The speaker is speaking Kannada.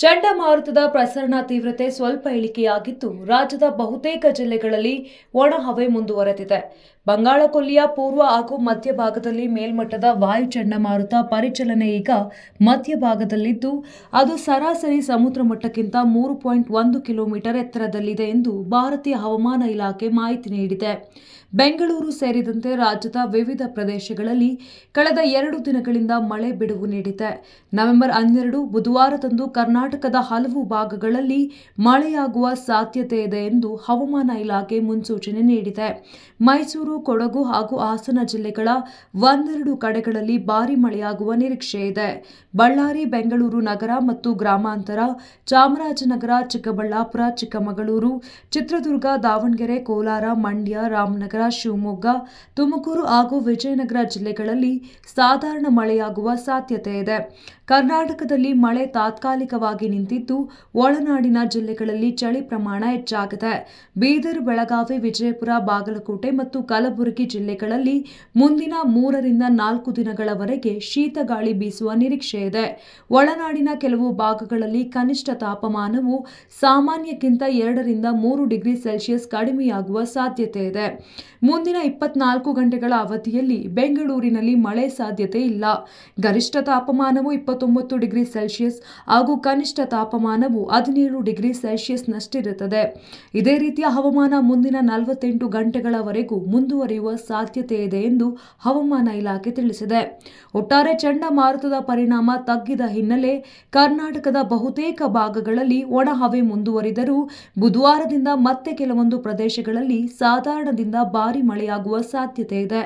ಚಂಡಮಾರುತದ ಪ್ರಸರಣ ತೀವ್ರತೆ ಸ್ವಲ್ಪ ಇಳಿಕೆಯಾಗಿದ್ದು ರಾಜ್ಯದ ಬಹುತೇಕ ಜಿಲ್ಲೆಗಳಲ್ಲಿ ಒಣಹವೆ ಮುಂದುವರೆದಿದೆ. ಬಂಗಾಳಕೊಲ್ಲಿಯ ಪೂರ್ವ ಹಾಗೂ ಮಧ್ಯಭಾಗದಲ್ಲಿ ಮೇಲ್ಮಟ್ಟದ ವಾಯು ಚಂಡಮಾರುತ ಪರಿಚಲನೆ ಈಗ ಮಧ್ಯಭಾಗದಲ್ಲಿದ್ದು ಅದು ಸರಾಸರಿ ಸಮುದ್ರ ಮಟ್ಟಕ್ಕಿಂತ 3.1 ಕಿಲೋಮೀಟರ್ ಎತ್ತರದಲ್ಲಿದೆ ಎಂದು ಭಾರತೀಯ ಹವಾಮಾನ ಇಲಾಖೆ ಮಾಹಿತಿ ನೀಡಿದೆ. ಬೆಂಗಳೂರು ಸೇರಿದಂತೆ ರಾಜ್ಯದ ವಿವಿಧ ಪ್ರದೇಶಗಳಲ್ಲಿ ಕಳೆದ 2 ದಿನಗಳಿಂದ ಮಳೆ ಬಿಡುವು ನೀಡಿದೆ. ನವೆಂಬರ್ 12 ಬುಧವಾರದಂದು ಕರ್ನಾಟಕದ ಹಲವು ಭಾಗಗಳಲ್ಲಿ ಮಳೆಯಾಗುವ ಸಾಧ್ಯತೆ ಇದೆ ಎಂದು ಹವಾಮಾನ ಇಲಾಖೆ ಮುನ್ಸೂಚನೆ ನೀಡಿದೆ. ಮೈಸೂರು, ಕೊಡಗು ಹಾಗೂ ಹಾಸನ ಜಿಲ್ಲೆಗಳ ಒಂದೆರಡು ಕಡೆಗಳಲ್ಲಿ ಭಾರೀ ಮಳೆಯಾಗುವ ನಿರೀಕ್ಷೆ ಇದೆ. ಬಳ್ಳಾರಿ, ಬೆಂಗಳೂರು ನಗರ ಮತ್ತು ಗ್ರಾಮಾಂತರ, ಚಾಮರಾಜನಗರ, ಚಿಕ್ಕಬಳ್ಳಾಪುರ, ಚಿಕ್ಕಮಗಳೂರು, ಚಿತ್ರದುರ್ಗ, ದಾವಣಗೆರೆ, ಕೋಲಾರ, ಮಂಡ್ಯ, ರಾಮನಗರ, ಶಿವಮೊಗ್ಗ, ತುಮಕೂರು ಹಾಗೂ ವಿಜಯನಗರ ಜಿಲ್ಲೆಗಳಲ್ಲಿ ಸಾಧಾರಣ ಮಳೆಯಾಗುವ ಸಾಧ್ಯತೆ ಇದೆ. ಕರ್ನಾಟಕದಲ್ಲಿ ಮಳೆ ತಾತ್ಕಾಲಿಕವಾಗಿ ನಿಂತಿದ್ದು ಒಳನಾಡಿನ ಜಿಲ್ಲೆಗಳಲ್ಲಿ ಚಳಿ ಪ್ರಮಾಣ ಹೆಚ್ಚಾಗಿದೆ. ಬೀದರ್, ಬೆಳಗಾವಿ, ವಿಜಯಪುರ, ಬಾಗಲಕೋಟೆ ಮತ್ತು ಕಲಬುರಗಿ ಜಿಲ್ಲೆಗಳಲ್ಲಿ ಮುಂದಿನ 3 ರಿಂದ 4 ದಿನಗಳವರೆಗೆ ಶೀತ ಗಾಳಿ ಬೀಸುವ ನಿರೀಕ್ಷೆ ಇದೆ. ಒಳನಾಡಿನ ಕೆಲವು ಭಾಗಗಳಲ್ಲಿ ಕನಿಷ್ಠ ತಾಪಮಾನವು ಸಾಮಾನ್ಯಕ್ಕಿಂತ 2 ರಿಂದ 3 ಡಿಗ್ರಿ ಸೆಲ್ಸಿಯಸ್ ಕಡಿಮೆಯಾಗುವ ಸಾಧ್ಯತೆ ಇದೆ. ಮುಂದಿನ 24 ಗಂಟೆಗಳ ಅವಧಿಯಲ್ಲಿ ಬೆಂಗಳೂರಿನಲ್ಲಿ ಮಳೆ ಸಾಧ್ಯತೆ ಇಲ್ಲ. ಗರಿಷ್ಠ ತಾಪಮಾನವು 29 ಡಿಗ್ರಿ ಸೆಲ್ಸಿಯಸ್ ಹಾಗೂ ಕನಿಷ್ಠ ತಾಪಮಾನವು 17 ಡಿಗ್ರಿ ಸೆಲ್ಸಿಯಸ್ನಷ್ಟಿರುತ್ತದೆ. ಇದೇ ರೀತಿಯ ಹವಾಮಾನ ಮುಂದಿನ 48 ಗಂಟೆಗಳವರೆಗೂ ಮುಂದುವರಿಯುವ ಸಾಧ್ಯತೆ ಇದೆ ಎಂದು ಹವಾಮಾನ ಇಲಾಖೆ ತಿಳಿಸಿದೆ. ಒಟ್ಟಾರೆ ಚಂಡಮಾರುತದ ಪರಿಣಾಮ ತಗ್ಗಿದ ಹಿನ್ನೆಲೆ ಕರ್ನಾಟಕದ ಬಹುತೇಕ ಭಾಗಗಳಲ್ಲಿ ಒಣಹವೆ ಮುಂದುವರಿದರೂ ಬುಧವಾರದಿಂದ ಮತ್ತೆ ಕೆಲವೊಂದು ಪ್ರದೇಶಗಳಲ್ಲಿ ಸಾಧಾರಣದಿಂದ ಭಾರೀ ಮಳೆಯಾಗುವ ಸಾಧ್ಯತೆ ಇದೆ.